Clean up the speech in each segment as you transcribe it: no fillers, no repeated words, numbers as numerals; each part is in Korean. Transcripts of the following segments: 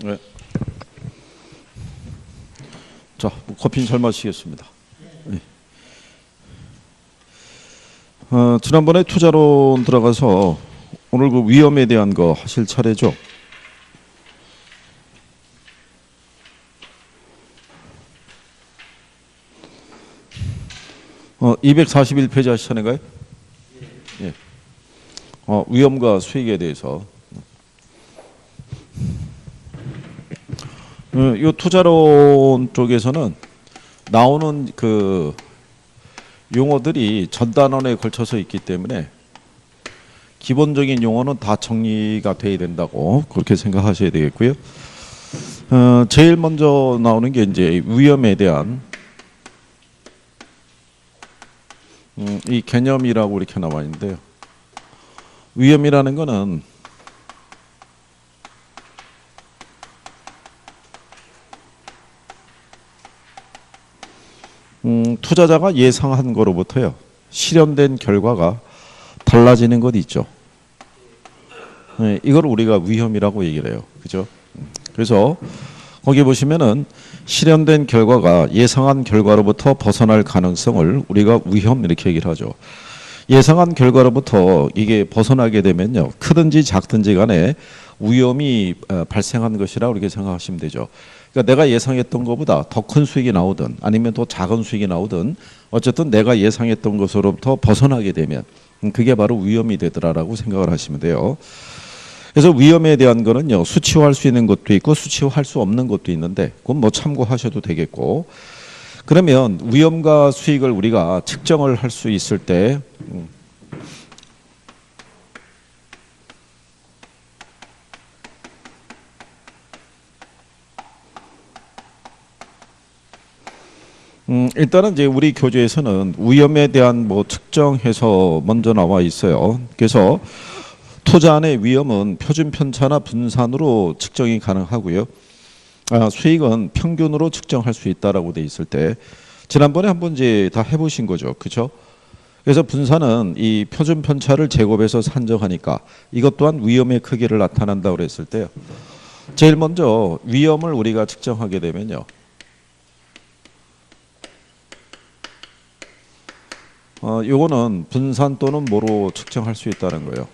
네. 자, 커피 잘 마시겠습니다. 네. 지난번에 투자론 들어가서 오늘 그 위험에 대한 거 하실 차례죠? 241페이지 하시는 거예요? 예. 위험과 수익에 대해서. 이 투자론 쪽에서는 나오는 그 용어들이 전 단원에 걸쳐서 있기 때문에 기본적인 용어는 다 정리가 돼야 된다고 그렇게 생각하셔야 되겠고요. 제일 먼저 나오는 게 이제 위험에 대한 이 개념이라고 이렇게 나와 있는데요. 위험이라는 거는 투자자가 예상한 거로부터요 실현된 결과가 달라지는 것 있죠. 네, 이걸 우리가 위험이라고 얘기를 해요. 그죠? 그래서 거기 보시면은 실현된 결과가 예상한 결과로부터 벗어날 가능성을 우리가 위험 이렇게 얘기를 하죠. 예상한 결과로부터 이게 벗어나게 되면요 크든지 작든지 간에 위험이 발생한 것이라고 이렇게 생각하시면 되죠. 그러니까 내가 예상했던 것보다 더 큰 수익이 나오든 아니면 더 작은 수익이 나오든 어쨌든 내가 예상했던 것으로부터 벗어나게 되면 그게 바로 위험이 되더라라고 생각을 하시면 돼요. 그래서 위험에 대한 거는요 수치화할 수 있는 것도 있고 수치화할 수 없는 것도 있는데 그건 뭐 참고하셔도 되겠고, 그러면 위험과 수익을 우리가 측정을 할 수 있을 때 일단은 이제 우리 교재에서는 위험에 대한 뭐 측정해서 먼저 나와 있어요. 그래서 투자 안의 위험은 표준 편차나 분산으로 측정이 가능하고요. 수익은 평균으로 측정할 수 있다라고 돼 있을 때 지난번에 한번 이제 다 해보신 거죠, 그렇죠? 그래서 분산은 이 표준 편차를 제곱해서 산정하니까 이것 또한 위험의 크기를 나타난다고 그랬을 때요. 제일 먼저 위험을 우리가 측정하게 되면요. 요거는 분산 또는 뭐로 측정할 수 있다는 거예요.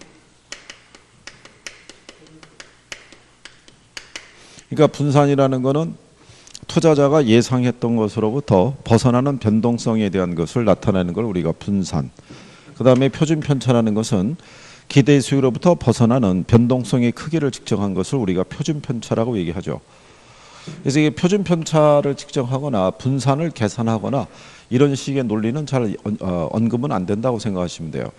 그러니까 분산이라는 거는 투자자가 예상했던 것으로부터 벗어나는 변동성에 대한 것을 나타내는 걸 우리가 분산. 그 다음에 표준 편차라는 것은 기대 수익으로부터 벗어나는 변동성의 크기를 측정한 것을 우리가 표준 편차라고 얘기하죠. 그래서 이게 표준 편차를 측정하거나 분산을 계산하거나 이런 식의 논리는 잘 언급은 안 된다고 생각하시면 돼요.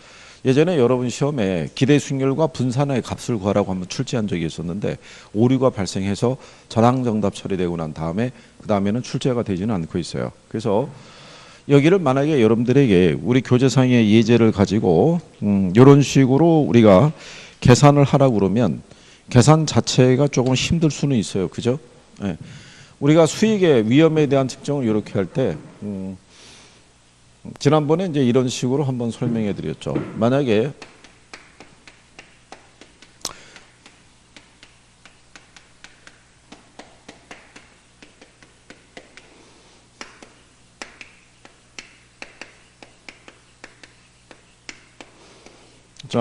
예전에 여러분 시험에 기대 수익률과 분산의 값을 구하라고 한번 출제한 적이 있었는데 오류가 발생해서 전항정답 처리되고 난 다음에 그 다음에는 출제가 되지는 않고 있어요. 그래서 여기를 만약에 여러분들에게 우리 교재상의 예제를 가지고 이런 식으로 우리가 계산을 하라고 그러면 계산 자체가 조금 힘들 수는 있어요. 그죠? 네. 우리가 수익의 위험에 대한 측정을 이렇게 할 때 지난번에 이제 이런 식으로 한번 설명해 드렸죠. 만약에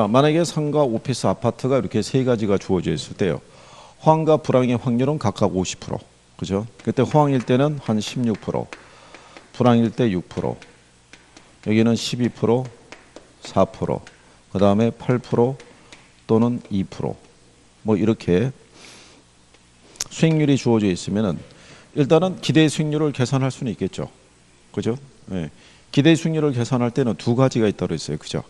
만약에 상가, 오피스, 아파트가 이렇게 세 가지가 주어져 있을 때요. 호황과 불황의 확률은 각각 50%. 그죠? 그때 호황일 때는 한 16%, 불황일 때 6%, 여기는 12%, 4%, 그 다음에 8% 또는 2%. 뭐 이렇게 수익률이 주어져 있으면은 일단은 기대 수익률을 계산할 수는 있겠죠. 그죠? 네. 기대 수익률을 계산할 때는 두 가지가 있다고 했어요. 그죠?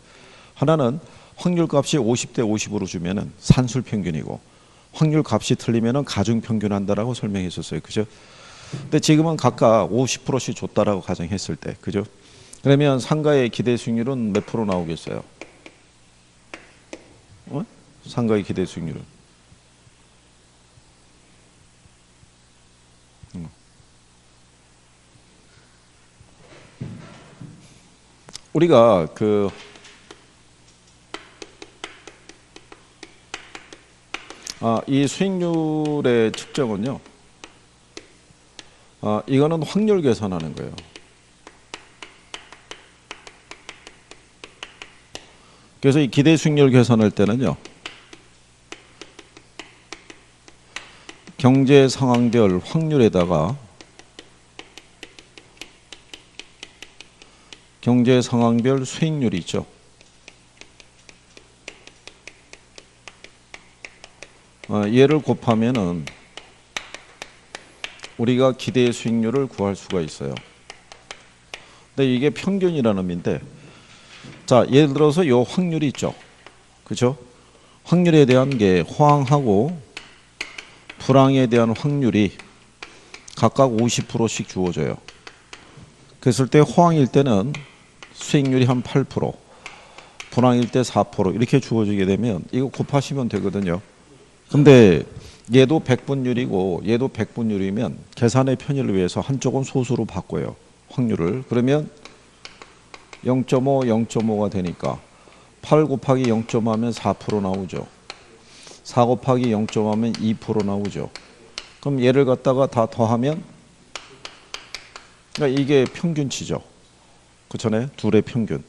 하나는 확률 값이 50대 50으로 주면은 산술 평균이고 확률 값이 틀리면은 가중 평균한다라고 설명했었어요. 그죠? 근데 지금은 각각 50%씩 줬다라고 가정했을 때. 그죠? 그러면 상가의 기대 수익률은 몇 프로 나오겠어요? 상가의 기대 수익률은 우리가 이 수익률의 측정은요. 이거는 확률 계산하는 거예요. 그래서 이 기대 수익률 계산할 때는요. 경제 상황별 확률에다가 경제 상황별 수익률이 있죠. 얘를 곱하면은 우리가 기대 수익률을 구할 수가 있어요. 근데 이게 평균이라는 의미인데, 자, 예를 들어서 요 확률이 있죠. 그죠? 확률에 대한 게 호황하고 불황에 대한 확률이 각각 50%씩 주어져요. 그랬을 때 호황일 때는 수익률이 한 8%, 불황일 때 4% 이렇게 주어지게 되면 이거 곱하시면 되거든요. 근데 얘도 100분율이고 얘도 100분율이면 계산의 편의를 위해서 한쪽은 소수로 바꿔요. 확률을. 그러면 0.5, 0.5가 되니까 8 곱하기 0.5 하면 4% 나오죠. 4 곱하기 0.5 하면 2% 나오죠. 그럼 얘를 갖다가 다 더하면 그러니까 이게 평균치죠. 그렇잖아요. 둘의 평균.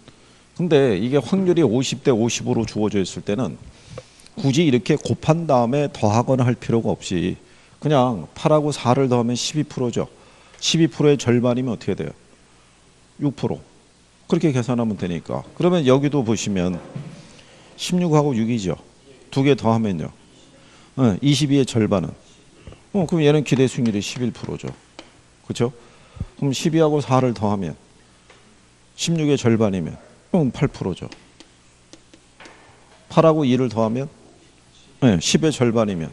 근데 이게 확률이 50대 50으로 주어져 있을 때는 굳이 이렇게 곱한 다음에 더하거나 할 필요가 없이 그냥 8하고 4를 더하면 12%죠. 12%의 절반이면 어떻게 돼요? 6%. 그렇게 계산하면 되니까. 그러면 여기도 보시면 16하고 6이죠. 두 개 더하면요. 22의 절반은. 그럼 얘는 기대 수익률이 11%죠. 그렇죠? 그럼 12하고 4를 더하면 16의 절반이면 8%죠. 8하고 2를 더하면 10의 절반이면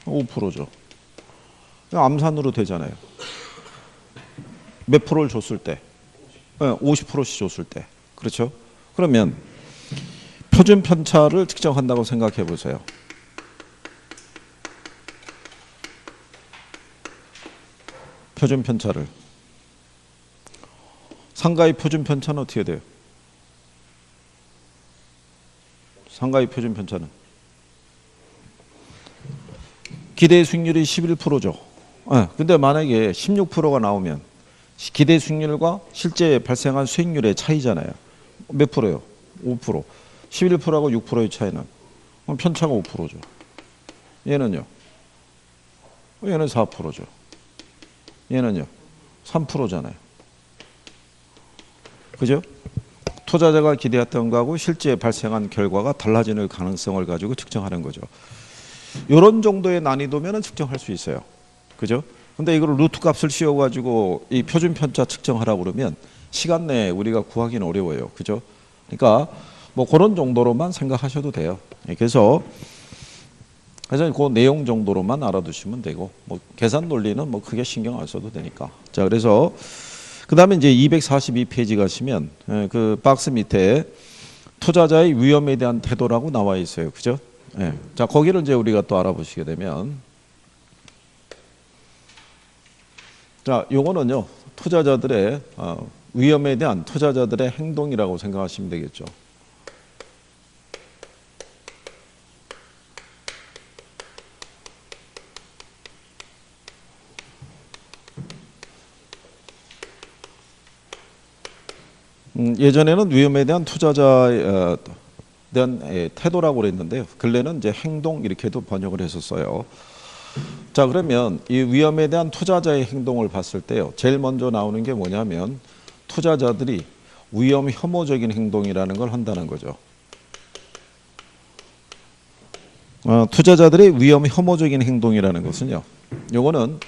5%죠. 암산으로 되잖아요. 몇 프로를 줬을 때? 50%씩 줬을 때. 그렇죠? 그러면 표준 편차를 측정한다고 생각해 보세요. 표준 편차를. 상가의 표준 편차는 어떻게 돼요? 상가의 표준 편차는 기대 수익률이 11%죠. 근데 만약에 16%가 나오면 기대 수익률과 실제 발생한 수익률의 차이잖아요. 몇 프로요? 5%. 11%하고 6%의 차이는 편차가 5%죠. 얘는요? 얘는 4%죠. 얘는요? 3%잖아요. 그죠? 투자자가 기대했던 거하고 실제 발생한 결과가 달라지는 가능성을 가지고 측정하는 거죠. 이런 정도의 난이도면 측정할 수 있어요. 그죠? 근데 이걸 루트 값을 씌워가지고 이 표준 편차 측정하라고 그러면 시간 내에 우리가 구하기는 어려워요. 그죠? 그러니까 뭐 그런 정도로만 생각하셔도 돼요. 그래서 그 내용 정도로만 알아두시면 되고 뭐 계산 논리는 뭐 크게 신경 안 써도 되니까. 자, 그래서 그 다음에 이제 242페이지 가시면 그 박스 밑에 투자자의 위험에 대한 태도라고 나와 있어요. 그죠? 자, 거기를 이제 우리가 또 알아보시게 되면 자, 요거는요. 투자자들의 위험에 대한 투자자들의 행동이라고 생각하시면 되겠죠. 예전에는 위험에 대한 투자자에 대한 태도라고 그랬는데요. 근래는 이제 행동 이렇게도 번역을 했었어요. 자, 그러면 이 위험에 대한 투자자의 행동을 봤을 때요. 제일 먼저 나오는 게 뭐냐면 투자자들이 위험 혐오적인 행동이라는 걸 한다는 거죠. 투자자들의 위험 혐오적인 행동이라는 것은요. 요거는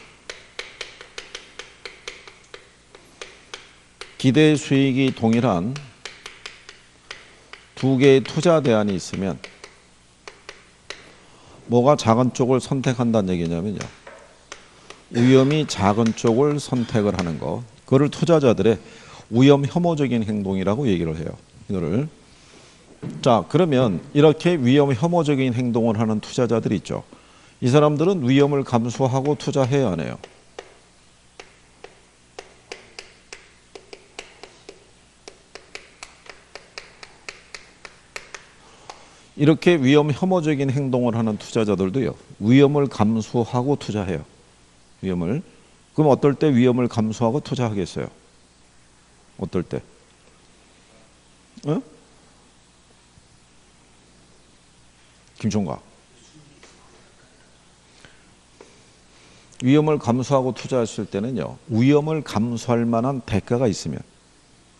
기대 수익이 동일한 두 개의 투자 대안이 있으면 뭐가 작은 쪽을 선택한다는 얘기냐면요. 위험이 작은 쪽을 선택을 하는 거. 그거를 투자자들의 위험 혐오적인 행동이라고 얘기를 해요. 이거를. 자, 그러면 이렇게 위험 혐오적인 행동을 하는 투자자들이 있죠. 이 사람들은 위험을 감수하고 투자해야 하네요. 이렇게 위험 혐오적인 행동을 하는 투자자들도요, 위험을 감수하고 투자해요. 위험을. 그럼 어떨 때 위험을 감수하고 투자하겠어요? 어떨 때? 어? 김총각. 위험을 감수하고 투자했을 때는요, 위험을 감수할 만한 대가가 있으면,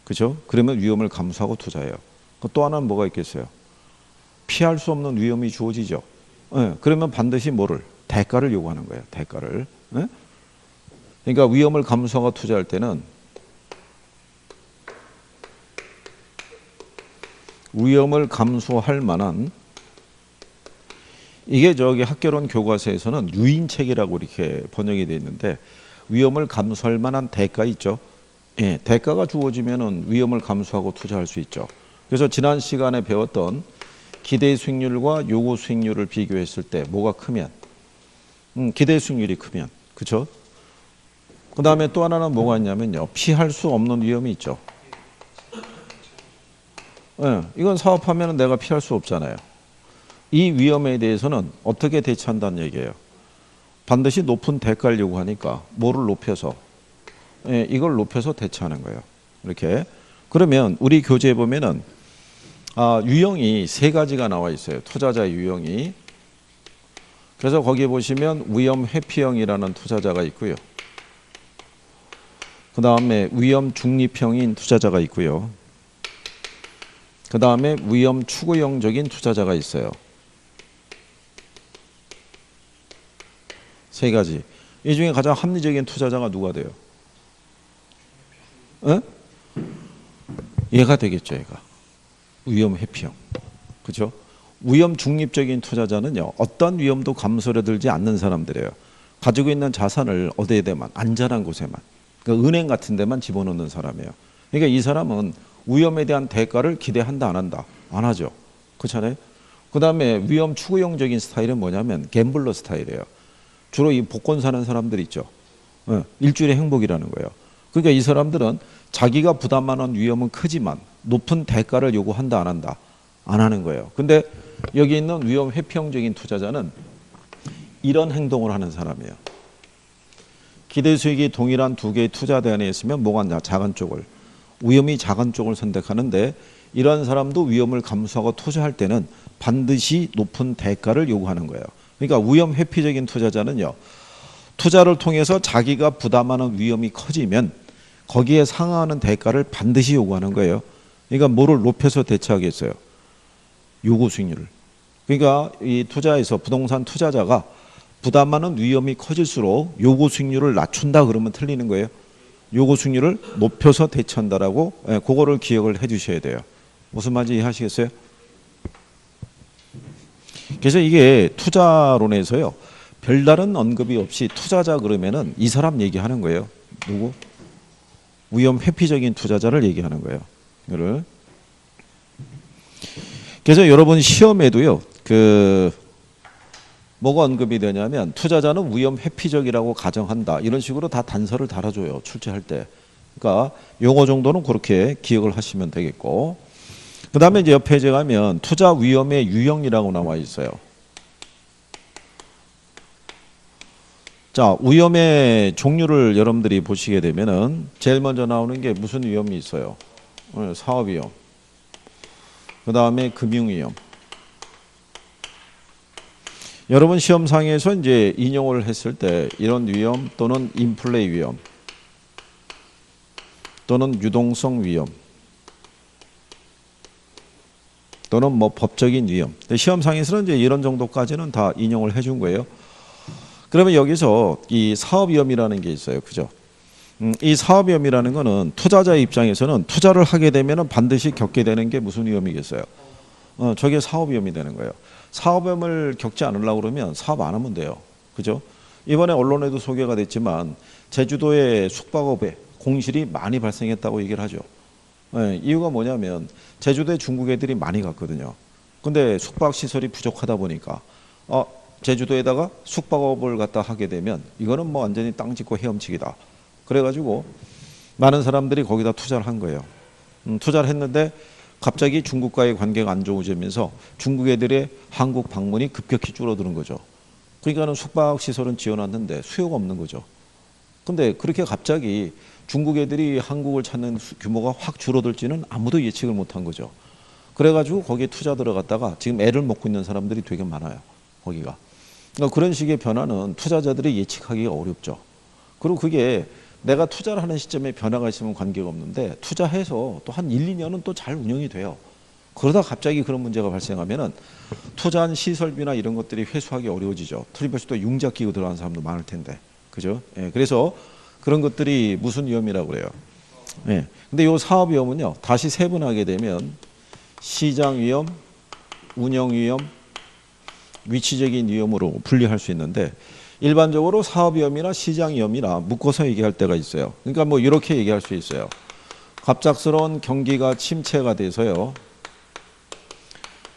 그죠? 그러면 위험을 감수하고 투자해요. 또 하나는 뭐가 있겠어요? 피할 수 없는 위험이 주어지죠. 그러면 반드시 뭐를? 대가를 요구하는 거예요. 대가를. 그러니까 위험을 감수하고 투자할 때는 위험을 감수할 만한, 이게 저기 학개론 교과서에서는 유인책이라고 이렇게 번역이 되어 있는데, 위험을 감수할 만한 대가 있죠. 예, 대가가 주어지면은 위험을 감수하고 투자할 수 있죠. 그래서 지난 시간에 배웠던 기대 수익률과 요구 수익률을 비교했을 때 뭐가 크면, 기대 수익률이 크면, 그렇죠? 그 다음에 또 하나는 뭐가 있냐면요, 피할 수 없는 위험이 있죠. 예, 이건 사업하면 내가 피할 수 없잖아요. 이 위험에 대해서는 어떻게 대처한다는 얘기예요. 반드시 높은 대가를 요구하니까 뭐를 높여서, 예, 이걸 높여서 대처하는 거예요. 이렇게. 그러면 우리 교재에 보면은 유형이 세 가지가 나와 있어요. 투자자 유형이. 그래서 거기 보시면 위험 회피형이라는 투자자가 있고요. 그 다음에 위험 중립형인 투자자가 있고요. 그 다음에 위험 추구형적인 투자자가 있어요. 세 가지. 이 중에 가장 합리적인 투자자가 누가 돼요? 얘가 되겠죠, 얘가. 위험 회피형. 그렇죠? 위험 중립적인 투자자는요, 어떤 위험도 감소려 들지 않는 사람들이에요. 가지고 있는 자산을 어디에 대만, 안전한 곳에만, 그러니까 은행 같은 데만 집어넣는 사람이에요. 그러니까 이 사람은 위험에 대한 대가를 기대한다, 안 한다? 안 하죠. 그렇잖아요? 그 다음에 위험 추구형적인 스타일은 뭐냐면 갬블러 스타일이에요. 주로 이 복권 사는 사람들 있죠. 일주일의 행복이라는 거예요. 그러니까 이 사람들은 자기가 부담하는 위험은 크지만 높은 대가를 요구한다, 안 한다? 안 하는 거예요. 근데 여기 있는 위험 회피형적인 투자자는 이런 행동을 하는 사람이에요. 기대 수익이 동일한 두 개의 투자 대안에 있으면 뭐가 작은 쪽을, 위험이 작은 쪽을 선택하는데, 이런 사람도 위험을 감수하고 투자할 때는 반드시 높은 대가를 요구하는 거예요. 그러니까 위험 회피적인 투자자는요, 투자를 통해서 자기가 부담하는 위험이 커지면 거기에 상응하는 대가를 반드시 요구하는 거예요. 그러니까 뭐를 높여서 대처하겠어요? 요구 수익률을. 그러니까 이 투자에서 부동산 투자자가 부담하는 위험이 커질수록 요구 수익률을 낮춘다 그러면 틀리는 거예요. 요구 수익률을 높여서 대처한다라고, 그거를 기억을 해 주셔야 돼요. 무슨 말인지 이해하시겠어요? 그래서 이게 투자론에서요, 별다른 언급이 없이 투자자 그러면은 이 사람 얘기하는 거예요. 누구? 위험 회피적인 투자자를 얘기하는 거예요. 이거를. 그래서 여러분 시험에도요, 뭐가 언급이 되냐면 투자자는 위험 회피적이라고 가정한다. 이런 식으로 다 단서를 달아줘요. 출제할 때. 그러니까 용어 정도는 그렇게 기억을 하시면 되겠고. 그 다음에 이제 옆에 이제 가면 투자 위험의 유형이라고 나와 있어요. 자, 위험의 종류를 여러분들이 보시게 되면은 제일 먼저 나오는 게 무슨 위험이 있어요? 사업 위험. 그 다음에 금융 위험. 여러분 시험상에서 이제 인용을 했을 때 이런 위험 또는 인플레이 위험 또는 유동성 위험 또는 뭐 법적인 위험. 시험상에서는 이제 이런 정도까지는 다 인용을 해준 거예요. 그러면 여기서 이 사업 위험이라는 게 있어요. 그죠? 이 사업 위험이라는 거는 투자자 입장에서는 투자를 하게 되면 반드시 겪게 되는 게 무슨 위험이겠어요? 저게 사업 위험이 되는 거예요. 사업 위험을 겪지 않으려고 그러면 사업 안 하면 돼요. 그죠? 이번에 언론에도 소개가 됐지만 제주도의 숙박업에 공실이 많이 발생했다고 얘기를 하죠. 이유가 뭐냐면 제주도에 중국 애들이 많이 갔거든요. 근데 숙박시설이 부족하다 보니까 제주도에다가 숙박업을 갖다 하게 되면 이거는 뭐 완전히 땅 짓고 헤엄치기다. 그래가지고 많은 사람들이 거기다 투자를 한 거예요. 투자를 했는데 갑자기 중국과의 관계가 안 좋아지면서 중국 애들의 한국 방문이 급격히 줄어드는 거죠. 그러니까는 숙박시설은 지어놨는데 수요가 없는 거죠. 근데 그렇게 갑자기 중국 애들이 한국을 찾는 규모가 확 줄어들지는 아무도 예측을 못한 거죠. 그래가지고 거기에 투자 들어갔다가 지금 애를 먹고 있는 사람들이 되게 많아요. 거기가. 그러니까 그런 식의 변화는 투자자들이 예측하기가 어렵죠. 그리고 그게 내가 투자를 하는 시점에 변화가 있으면 관계가 없는데 투자해서 또 한 1, 2년은 또 잘 운영이 돼요. 그러다 갑자기 그런 문제가 발생하면은 투자한 시설비나 이런 것들이 회수하기 어려워지죠. 틀림없이 또 융자 끼고 들어가는 사람도 많을 텐데. 그죠? 예, 그래서 그런 것들이 무슨 위험이라고 그래요. 예. 근데 요 사업 위험은요. 다시 세분하게 되면 시장 위험, 운영 위험, 위치적인 위험으로 분리할 수 있는데 일반적으로 사업 위험이나 시장 위험이나 묶어서 얘기할 때가 있어요. 그러니까 뭐 이렇게 얘기할 수 있어요. 갑작스러운 경기가 침체가 돼서요.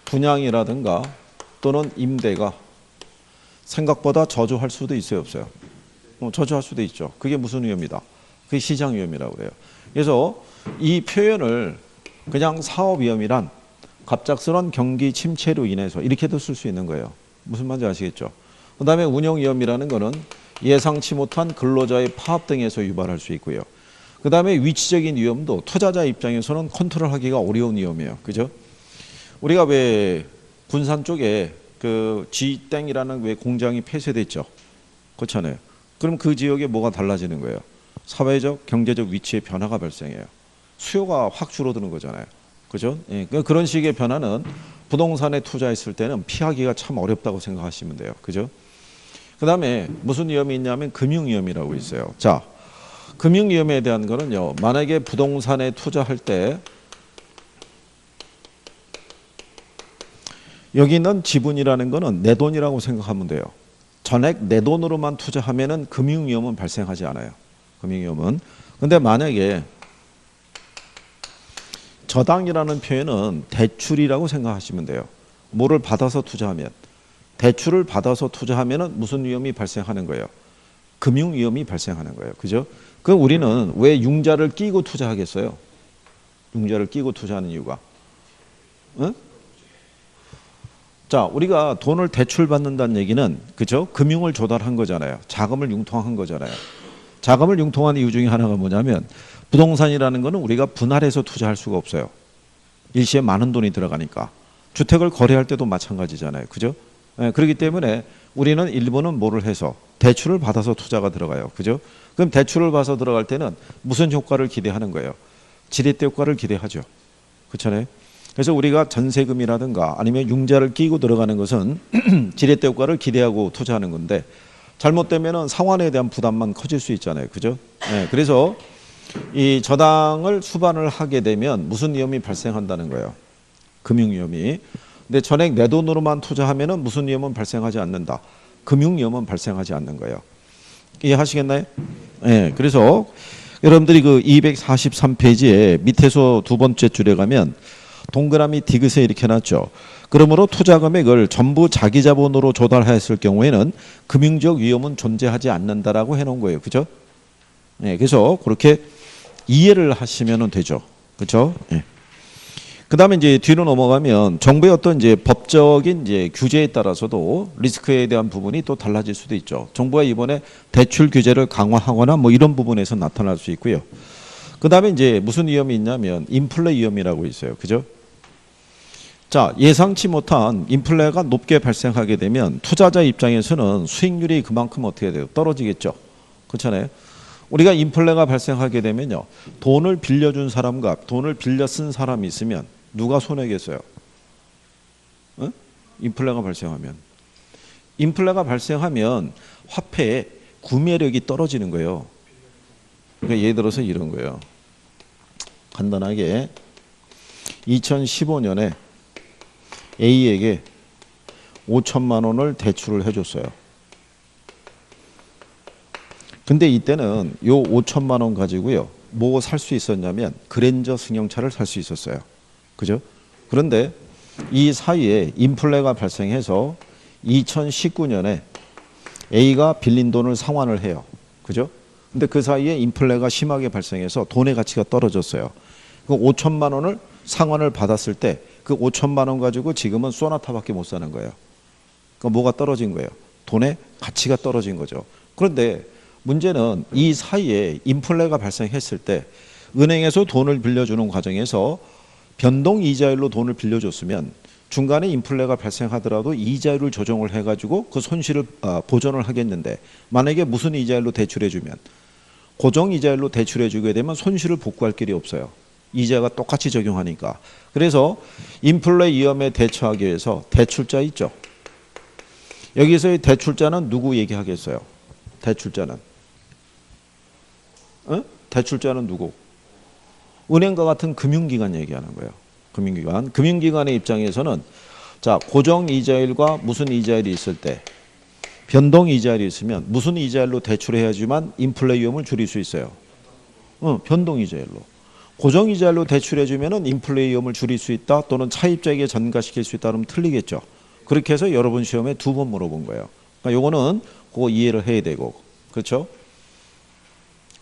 분양이라든가 또는 임대가 생각보다 저조할 수도 있어요, 없어요? 저조할 수도 있죠. 그게 무슨 위험이다? 그게 시장 위험이라고 그래요. 그래서 이 표현을 그냥 사업 위험이란 갑작스러운 경기 침체로 인해서 이렇게도 쓸 수 있는 거예요. 무슨 말인지 아시겠죠? 그 다음에 운영 위험이라는 거는 예상치 못한 근로자의 파업 등에서 유발할 수 있고요. 그 다음에 위치적인 위험도 투자자 입장에서는 컨트롤하기가 어려운 위험이에요. 그죠? 우리가 왜 군산 쪽에 그 G땡이라는 왜 공장이 폐쇄됐죠? 그렇잖아요. 그럼 그 지역에 뭐가 달라지는 거예요? 사회적, 경제적 위치의 변화가 발생해요. 수요가 확 줄어드는 거잖아요. 그죠? 예, 그런 식의 변화는 부동산에 투자했을 때는 피하기가 참 어렵다고 생각하시면 돼요. 그죠? 그 다음에 무슨 위험이 있냐면 금융위험이라고 있어요. 자, 금융위험에 대한 거는요. 만약에 부동산에 투자할 때 여기 있는 지분이라는 거는 내 돈이라고 생각하면 돼요. 전액 내 돈으로만 투자하면은 금융위험은 발생하지 않아요. 금융위험은. 근데 만약에 저당이라는 표현은 대출이라고 생각하시면 돼요. 뭐를 받아서 투자하면 대출을 받아서 투자하면은 무슨 위험이 발생하는 거예요? 금융 위험이 발생하는 거예요. 그죠? 그럼 우리는 왜 융자를 끼고 투자하겠어요? 융자를 끼고 투자하는 이유가 응? 자, 우리가 돈을 대출 받는다는 얘기는 그죠? 금융을 조달한 거잖아요. 자금을 융통한 거잖아요. 자금을 융통한 이유 중에 하나가 뭐냐면 부동산이라는 거는 우리가 분할해서 투자할 수가 없어요. 일시에 많은 돈이 들어가니까. 주택을 거래할 때도 마찬가지잖아요. 그죠? 네, 그렇기 때문에 우리는 일부는 뭐를 해서 대출을 받아서 투자가 들어가요. 그죠? 그럼 대출을 받아서 들어갈 때는 무슨 효과를 기대하는 거예요? 지렛대 효과를 기대하죠. 그렇잖아요. 그래서 우리가 전세금이라든가 아니면 융자를 끼고 들어가는 것은 지렛대 효과를 기대하고 투자하는 건데 잘못되면은 상환에 대한 부담만 커질 수 있잖아요. 그죠? 네, 그래서 이 저당을 수반을 하게 되면 무슨 위험이 발생한다는 거예요? 금융 위험이. 근데 전액 내 돈으로만 투자하면은 무슨 위험은 발생하지 않는다. 금융 위험은 발생하지 않는 거예요. 이해하시겠나요? 네, 그래서 여러분들이 그 243페이지에 밑에서 두 번째 줄에 가면 동그라미 디귿에 이렇게 놨죠. 그러므로 투자 금액을 전부 자기 자본으로 조달했을 경우에는 금융적 위험은 존재하지 않는다라고 해놓은 거예요. 그죠? 네, 그래서 그렇게 이해를 하시면 되죠. 그렇죠? 네. 그 다음에 이제 뒤로 넘어가면 정부의 어떤 이제 법적인 이제 규제에 따라서도 리스크에 대한 부분이 또 달라질 수도 있죠. 정부가 이번에 대출 규제를 강화하거나 뭐 이런 부분에서 나타날 수 있고요. 그 다음에 이제 무슨 위험이 있냐면 인플레 위험이라고 있어요. 그죠? 자, 예상치 못한 인플레가 높게 발생하게 되면 투자자 입장에서는 수익률이 그만큼 어떻게 돼요? 떨어지겠죠. 그렇잖아요. 우리가 인플레가 발생하게 되면요. 돈을 빌려준 사람과 돈을 빌려 쓴 사람이 있으면 누가 손해겠어요? 응? 인플레가 발생하면. 인플레가 발생하면 화폐의 구매력이 떨어지는 거예요. 그러니까 예를 들어서 이런 거예요. 간단하게 2015년에 A에게 5천만 원을 대출을 해줬어요. 근데 이때는 요 5천만 원 가지고요. 뭐 살 수 있었냐면 그랜저 승용차를 살 수 있었어요. 그죠? 그런데 이 사이에 인플레가 발생해서 2019년에 A가 빌린 돈을 상환을 해요. 그죠? 근데 그 사이에 인플레가 심하게 발생해서 돈의 가치가 떨어졌어요. 그 5천만 원을 상환을 받았을 때 그 5천만 원 가지고 지금은 소나타밖에 못 사는 거예요. 그러니까 뭐가 떨어진 거예요? 돈의 가치가 떨어진 거죠. 그런데 문제는 이 사이에 인플레가 발생했을 때 은행에서 돈을 빌려주는 과정에서 변동 이자율로 돈을 빌려줬으면 중간에 인플레가 발생하더라도 이자율을 조정을 해가지고 그 손실을 보전을 하겠는데, 만약에 무슨 이자율로 대출해주면 고정 이자율로 대출해주게 되면 손실을 복구할 길이 없어요. 이자가 똑같이 적용하니까. 그래서 인플레 위험에 대처하기 위해서 대출자 있죠. 여기서의 대출자는 누구 얘기하겠어요? 대출자는 대출자는 누구? 은행과 같은 금융기관 얘기하는 거예요. 금융기관의 입장에서는 자, 고정 이자율과 무슨 이자율이 있을 때, 변동 이자율이 있으면 무슨 이자율로 대출해야지만 인플레 위험을 줄일 수 있어요? 변동 이자율로. 고정 이자율로 대출해주면은 인플레 위험을 줄일 수 있다, 또는 차입자에게 전가시킬 수 있다 그러면 틀리겠죠. 그렇게 해서 여러분 시험에 2번 물어본 거예요. 그러니까 요거는 그거 이해를 해야 되고, 그렇죠?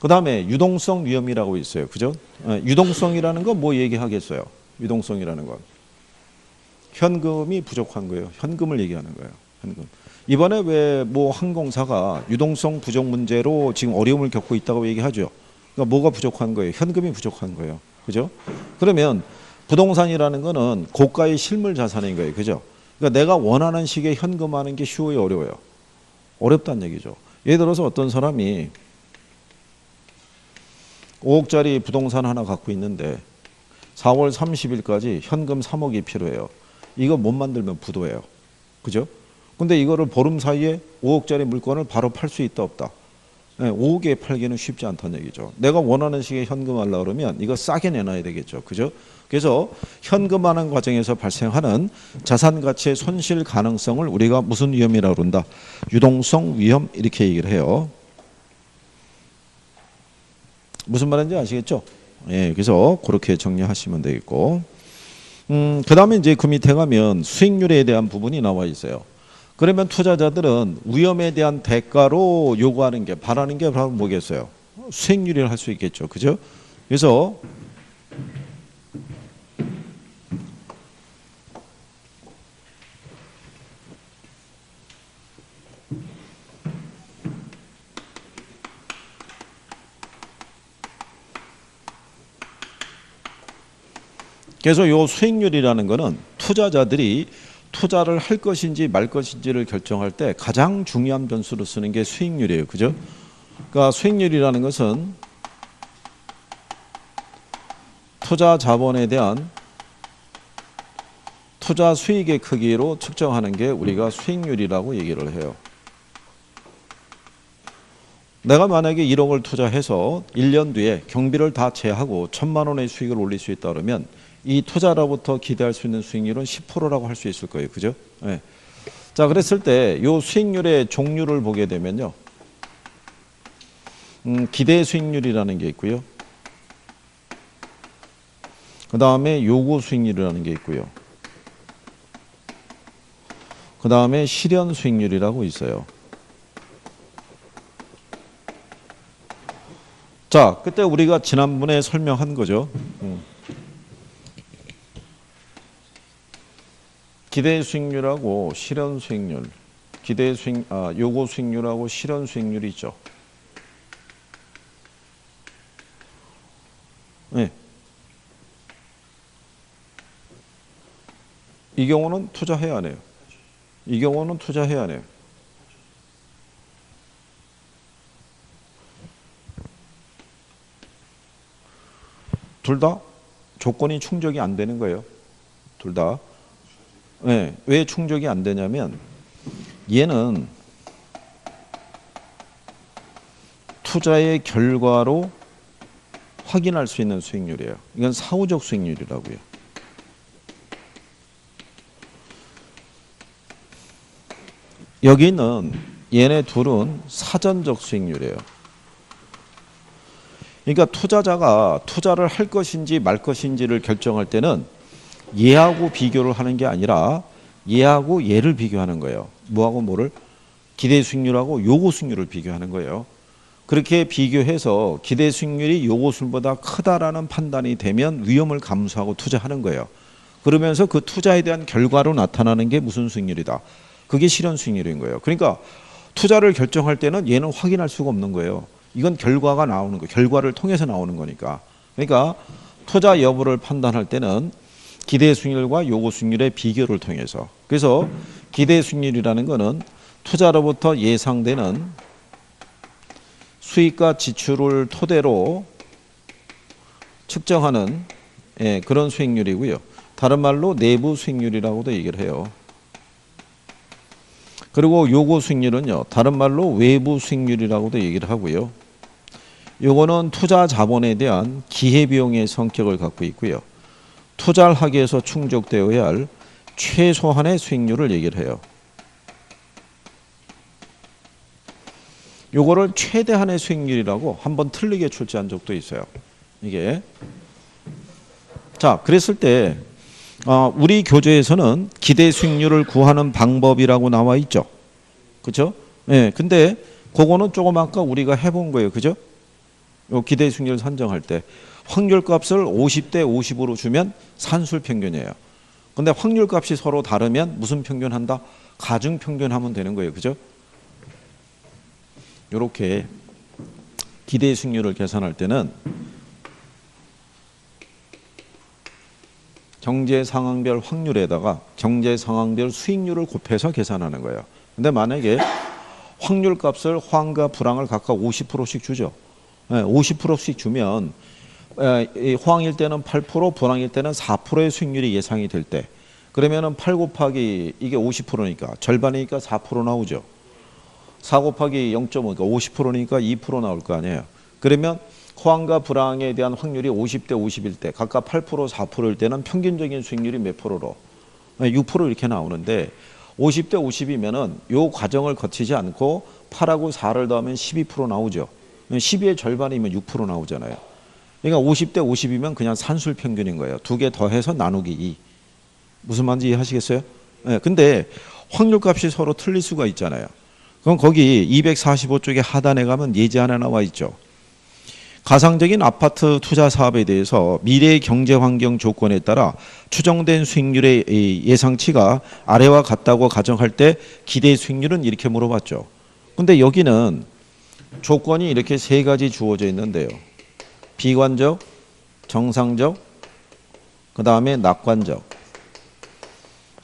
그 다음에 유동성 위험이라고 있어요. 그죠? 유동성이라는 건 뭐 얘기하겠어요? 유동성이라는 건 현금이 부족한 거예요. 현금을 얘기하는 거예요. 현금. 이번에 왜 뭐 항공사가 유동성 부족 문제로 지금 어려움을 겪고 있다고 얘기하죠. 그러니까 뭐가 부족한 거예요? 현금이 부족한 거예요. 그죠? 그러면 부동산이라는 거는 고가의 실물 자산인 거예요. 그죠? 그러니까 내가 원하는 식의 현금하는 게 쉬워요, 어려워요? 어렵다는 얘기죠. 예를 들어서 어떤 사람이 5억짜리 부동산 하나 갖고 있는데 4월 30일까지 현금 3억이 필요해요. 이거 못 만들면 부도예요. 그죠? 근데 이거를 보름 사이에 5억짜리 물건을 바로 팔 수 있다 없다? 5억에 팔기는 쉽지 않다는 얘기죠. 내가 원하는 식의 현금 하려고 그러면 이거 싸게 내놔야 되겠죠. 그죠? 그래서 현금하는 과정에서 발생하는 자산 가치의 손실 가능성을 우리가 무슨 위험이라고 그런다? 유동성 위험, 이렇게 얘기를 해요. 무슨 말인지 아시겠죠? 예, 그래서 그렇게 정리하시면 되겠고, 그 다음에 이제 그 밑에 가면 수익률에 대한 부분이 나와 있어요. 그러면 투자자들은 위험에 대한 대가로 요구하는 게, 바라는 게 바로 뭐겠어요? 수익률이라 할 수 있겠죠. 그죠? 그래서 요 수익률이라는 거는 투자자들이 투자를 할 것인지 말 것인지를 결정할 때 가장 중요한 변수로 쓰는 게 수익률이에요. 그죠? 그러니까 수익률이라는 것은 투자 자본에 대한 투자 수익의 크기로 측정하는 게 우리가 수익률이라고 얘기를 해요. 내가 만약에 1억을 투자해서 1년 뒤에 경비를 다 제하고 1,000만 원의 수익을 올릴 수 있다 그러면 이 투자로부터 기대할 수 있는 수익률은 10%라고 할 수 있을 거예요. 그죠? 네. 자, 그랬을 때 이 수익률의 종류를 보게 되면요. 기대 수익률이라는 게 있고요. 그 다음에 요구 수익률이라는 게 있고요. 그 다음에 실현 수익률이라고 있어요. 자, 그때 우리가 지난번에 설명한 거죠. 기대 수익률하고 실현 수익률, 요구 수익률하고 실현 수익률이 있죠. 네. 이 경우는 투자해야 하네요. 이 경우는 투자해야 하네요. 둘 다 조건이 충족이 안 되는 거예요. 둘 다. 네, 왜 충족이 안 되냐면 얘는 투자의 결과로 확인할 수 있는 수익률이에요. 이건 사후적 수익률이라고요. 여기는 얘네 둘은 사전적 수익률이에요. 그러니까 투자자가 투자를 할 것인지 말 것인지를 결정할 때는 얘하고 비교를 하는 게 아니라 얘하고 얘를 비교하는 거예요. 뭐하고 뭐를? 기대 수익률하고 요구 수익률을 비교하는 거예요. 그렇게 비교해서 기대 수익률이 요구수보다 크다라는 판단이 되면 위험을 감수하고 투자하는 거예요. 그러면서 그 투자에 대한 결과로 나타나는 게 무슨 수익률이다. 그게 실현 수익률인 거예요. 그러니까 투자를 결정할 때는 얘는 확인할 수가 없는 거예요. 이건 결과가 나오는 거예요. 결과를 통해서 나오는 거니까. 그러니까 투자 여부를 판단할 때는 기대 수익률과 요구 수익률의 비교를 통해서. 그래서 기대 수익률이라는 거는 투자로부터 예상되는 수익과 지출을 토대로 측정하는 그런 수익률이고요. 다른 말로 내부 수익률이라고도 얘기를 해요. 그리고 요구 수익률은요, 다른 말로 외부 수익률이라고도 얘기를 하고요. 요거는 투자 자본에 대한 기회비용의 성격을 갖고 있고요. 투자를 하기 위해서 충족되어야 할 최소한의 수익률을 얘기를 해요. 요거를 최대한의 수익률이라고 한번 틀리게 출제한 적도 있어요. 이게. 자, 그랬을 때 우리 교재에서는 기대 수익률을 구하는 방법이라고 나와 있죠. 그죠? 예. 근데 그거는 조금 아까 우리가 해본 거예요. 그죠? 요 기대 수익률 산정할 때 확률 값을 50대 50으로 주면 산술 평균이에요. 근데 확률 값이 서로 다르면 무슨 평균 한다? 가중 평균 하면 되는 거예요. 그죠? 요렇게 기대 수익률을 계산할 때는 경제 상황별 확률에다가 경제 상황별 수익률을 곱해서 계산하는 거예요. 근데 만약에 확률 값을 호황과 불황을 각각 50%씩 주죠. 50%씩 주면 호황일 때는 8%, 불황일 때는 4%의 수익률이 예상이 될 때, 그러면은 8 곱하기 이게 50%니까 절반이니까 4% 나오죠. 4 곱하기 0.5니까 50%니까 2% 나올 거 아니에요. 그러면 호황과 불황에 대한 확률이 50대 50일 때, 각각 8%, 4%일 때는 평균적인 수익률이 몇 프로로? 6% 이렇게 나오는데 50대 50이면은 요 과정을 거치지 않고 8하고 4를 더하면 12% 나오죠. 12의 절반이면 6% 나오잖아요. 그러니까 50대 50이면 그냥 산술 평균인 거예요. 두 개 더해서 나누기 2. 무슨 말인지 이해하시겠어요? 네, 근데 확률 값이 서로 틀릴 수가 있잖아요. 그럼 거기 245쪽에 하단에 가면 예제 하나 나와 있죠. 가상적인 아파트 투자 사업에 대해서 미래의 경제 환경 조건에 따라 추정된 수익률의 예상치가 아래와 같다고 가정할 때 기대 수익률은 이렇게 물어봤죠. 근데 여기는 조건이 이렇게 세 가지 주어져 있는데요. 비관적, 정상적, 그 다음에 낙관적.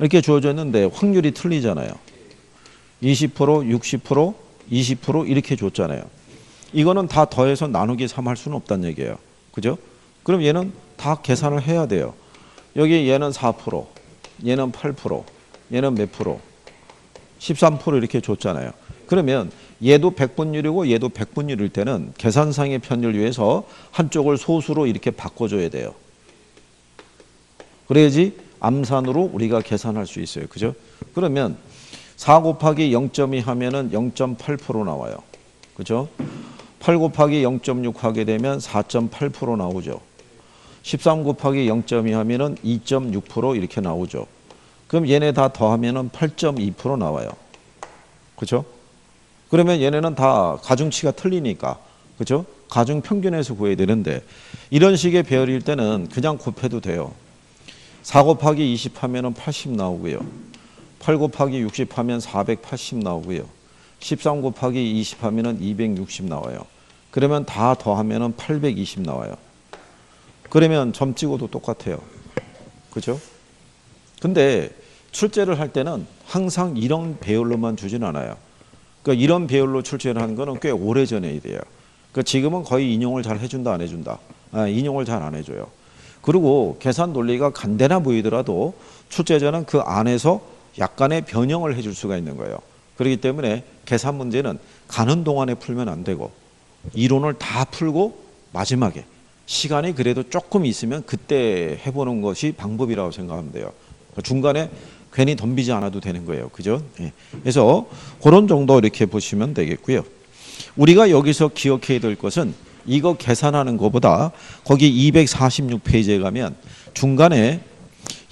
이렇게 주어져 있는데 확률이 틀리잖아요. 20%, 60%, 20% 이렇게 줬잖아요. 이거는 다 더해서 나누기 3 할 수는 없다는 얘기예요. 그죠? 그럼 얘는 다 계산을 해야 돼요. 여기 얘는 4%, 얘는 8%, 얘는 몇 프로? 13% 이렇게 줬잖아요. 그러면 얘도 100분율이고 얘도 100분율일 때는 계산상의 편의를 위해서 한쪽을 소수로 이렇게 바꿔줘야 돼요. 그래야지 암산으로 우리가 계산할 수 있어요. 그죠? 그러면 4 곱하기 0.2 하면은 0.8% 나와요. 그죠? 8 곱하기 0.6 하게 되면 4.8% 나오죠. 13 곱하기 0.2 하면은 2.6% 이렇게 나오죠. 그럼 얘네 다 더하면은 8.2% 나와요. 그죠? 그러면 얘네는 다 가중치가 틀리니까. 그죠? 가중 평균에서 구해야 되는데 이런 식의 배열일 때는 그냥 곱해도 돼요. 4 곱하기 20 하면은 80 나오고요. 8 곱하기 60 하면 480 나오고요. 13 곱하기 20 하면은 260 나와요. 그러면 다 더하면은 820 나와요. 그러면 점 찍어도 똑같아요. 그죠? 근데 출제를 할 때는 항상 이런 배열로만 주진 않아요. 그러니까 이런 배열로 출제를 하는 거는 꽤 오래전에 돼요. 그러니까 지금은 거의 인용을 잘 해준다 안 해준다. 인용을 잘 안 해줘요. 그리고 계산 논리가 간단해 보이더라도 출제자는 그 안에서 약간의 변형을 해줄 수가 있는 거예요. 그렇기 때문에 계산 문제는 가는 동안에 풀면 안 되고 이론을 다 풀고 마지막에 시간이 그래도 조금 있으면 그때 해보는 것이 방법이라고 생각하면 돼요. 중간에 괜히 덤비지 않아도 되는 거예요. 그죠? 예. 그래서 그런 정도 이렇게 보시면 되겠고요. 우리가 여기서 기억해야 될 것은 이거 계산하는 것보다 거기 246페이지에 가면 중간에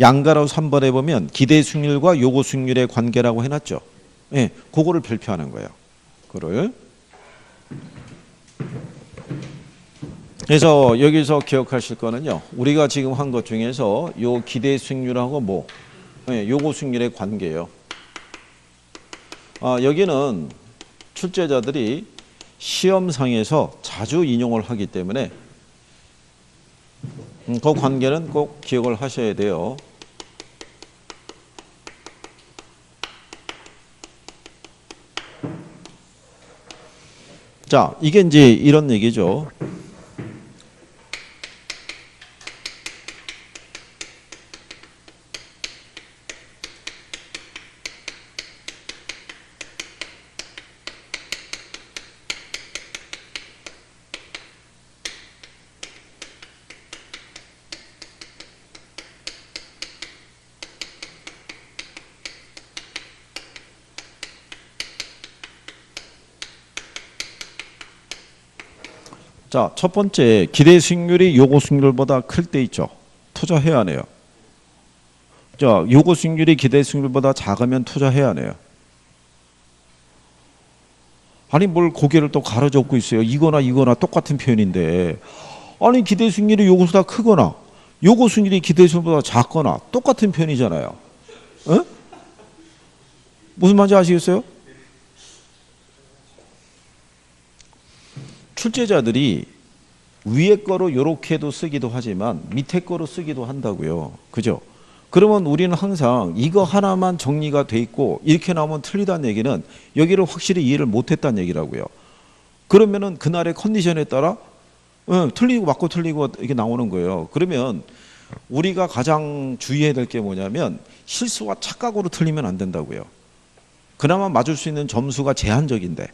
양가로 3번에 보면 기대 수익률과 요구 수익률의 관계라고 해놨죠. 예, 그거를 별표하는 거예요. 그거를. 그래서 여기서 기억하실 거는요. 우리가 지금 한 것 중에서 요 기대 수익률하고 뭐 요거 수익률의 관계예요. 여기는 출제자들이 시험상에서 자주 인용을 하기 때문에 그 관계는 꼭 기억을 하셔야 돼요. 자, 이게 이제 이런 얘기죠. 자, 첫 번째 기대 수익률이 요구 수익률보다 클 때 있죠. 투자해야 하네요. 자, 요구 수익률이 기대 수익률보다 작으면 투자해야 하네요. 아니 뭘 고개를 또 가로젓고 있어요. 이거나 똑같은 표현인데 아니 기대 수익률이 요구보다 크거나 요구 수익률이 기대 수익률보다 작거나 똑같은 표현이잖아요. 에? 무슨 말인지 아시겠어요? 출제자들이 위에 거로 요렇게도 쓰기도 하지만 밑에 거로 쓰기도 한다고요. 그죠? 그러면 우리는 항상 이거 하나만 정리가 돼 있고 이렇게 나오면 틀리다는 얘기는 여기를 확실히 이해를 못했다는 얘기라고요. 그러면은 그날의 컨디션에 따라 틀리고 맞고 틀리고 이게 나오는 거예요. 그러면 우리가 가장 주의해야 될 게 뭐냐면 실수와 착각으로 틀리면 안 된다고요. 그나마 맞을 수 있는 점수가 제한적인데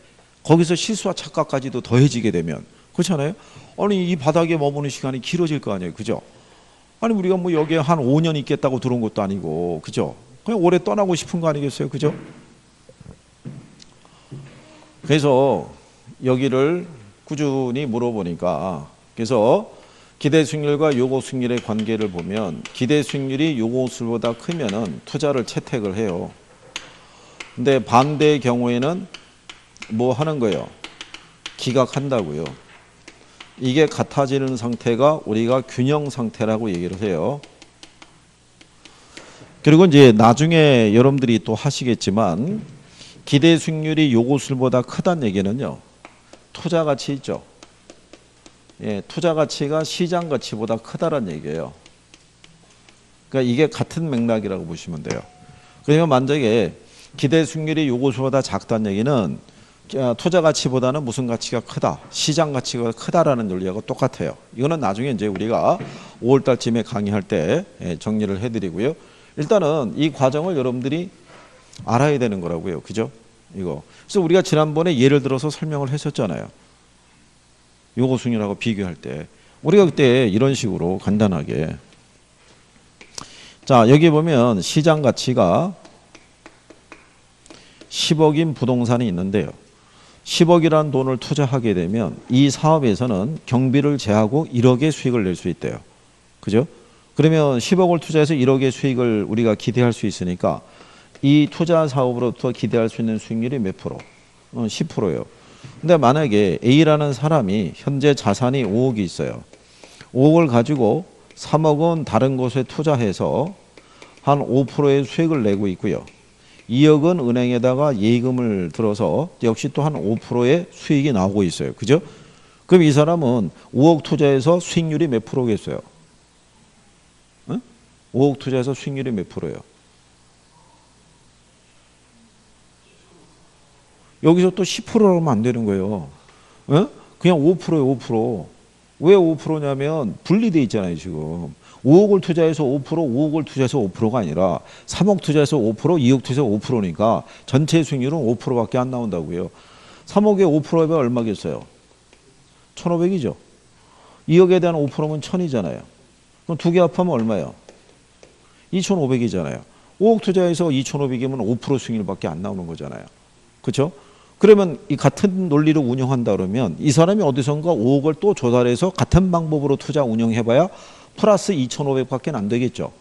거기서 실수와 착각까지도 더해지게 되면 그렇잖아요. 아니 이 바닥에 머무는 시간이 길어질 거 아니에요. 그죠? 아니 우리가 뭐 여기에 한 5년 있겠다고 들어온 것도 아니고 그죠? 그냥 오래 떠나고 싶은 거 아니겠어요? 그죠? 그래서 여기를 꾸준히 물어보니까 그래서 기대 수익률과 요구 수익률의 관계를 보면 기대 수익률이 요구 수익률보다 크면은 투자를 채택을 해요. 근데 반대의 경우에는 뭐 하는 거예요? 기각한다고요. 이게 같아지는 상태가 우리가 균형 상태라고 얘기를 해요. 그리고 이제 나중에 여러분들이 또 하시겠지만 기대 수익률이 요구 수익률보다 크다는 얘기는요. 투자 가치 있죠. 예, 투자 가치가 시장 가치보다 크다라는 얘기예요. 그러니까 이게 같은 맥락이라고 보시면 돼요. 그러면 만약에 기대 수익률이 요구 수익률보다 작다는 얘기는 투자 가치보다는 무슨 가치가 크다, 시장 가치가 크다라는 논리하고 똑같아요. 이거는 나중에 이제 우리가 5월 달쯤에 강의할 때 정리를 해드리고요. 일단은 이 과정을 여러분들이 알아야 되는 거라고요. 그죠? 이거. 그래서 우리가 지난번에 예를 들어서 설명을 했었잖아요. 요구 수익률하고 비교할 때. 우리가 그때 이런 식으로 간단하게. 자, 여기 보면 시장 가치가 10억인 부동산이 있는데요. 10억이라는 돈을 투자하게 되면 이 사업에서는 경비를 제하고 1억의 수익을 낼 수 있대요. 그죠? 그러면 10억을 투자해서 1억의 수익을 우리가 기대할 수 있으니까 이 투자 사업으로부터 기대할 수 있는 수익률이 몇 프로? 10%예요. 근데 만약에 A라는 사람이 현재 자산이 5억이 있어요. 5억을 가지고 3억은 다른 곳에 투자해서 한 5%의 수익을 내고 있고요. 2억은 은행에다가 예금을 들어서 역시 또 한 5%의 수익이 나오고 있어요. 그죠? 그럼 이 사람은 5억 투자해서 수익률이 몇 프로겠어요? 응? 5억 투자해서 수익률이 몇 프로예요? 여기서 또 10%라고 하면 안 되는 거예요. 응? 그냥 5%예요, 5%. 왜 5%냐면 분리돼 있잖아요, 지금. 5억을 투자해서 5%, 5억을 투자해서 5%가 아니라 3억 투자해서 5%, 2억 투자해서 5%니까 전체 수익률은 5%밖에 안 나온다고요. 3억에 5%면 얼마겠어요? 1,500이죠. 2억에 대한 5%면 1,000이잖아요. 그럼 두 개 합하면 얼마예요? 2,500이잖아요. 5억 투자해서 2,500이면 5% 수익률밖에 안 나오는 거잖아요. 그렇죠? 그러면 이 같은 논리로 운영한다 그러면 이 사람이 어디선가 5억을 또 조달해서 같은 방법으로 투자 운영해봐야 플러스 2,500밖에 안 되겠죠.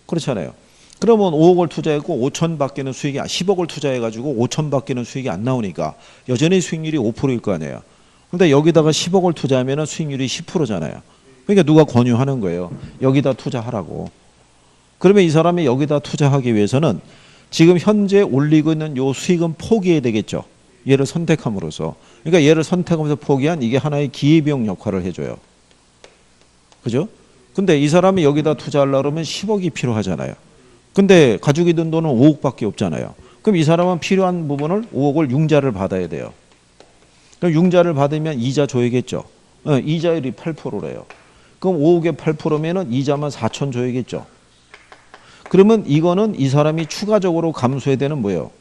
그렇잖아요. 그러면 5억을 투자했고 5천밖에는 수익이 10억을 투자해가지고 5천밖에는 수익이 안 나오니까 여전히 수익률이 5%일 거 아니에요. 근데 여기다가 10억을 투자하면 수익률이 10%잖아요. 그러니까 누가 권유하는 거예요. 여기다 투자하라고. 그러면 이 사람이 여기다 투자하기 위해서는 지금 현재 올리고 있는 요 수익은 포기해야 되겠죠. 얘를 선택함으로써. 그러니까 얘를 선택하면서 포기한 이게 하나의 기회비용 역할을 해줘요. 그죠? 근데 이 사람이 여기다 투자하려고 그러면 10억이 필요하잖아요. 근데 가지고 있는 돈은 5억밖에 없잖아요. 그럼 이 사람은 필요한 부분을 5억을 융자를 받아야 돼요. 그럼 융자를 받으면 이자 줘야겠죠. 이자율이 8%래요. 그럼 5억에 8%면은 이자만 4천 줘야겠죠. 그러면 이거는 이 사람이 추가적으로 감수해야 되는 뭐예요?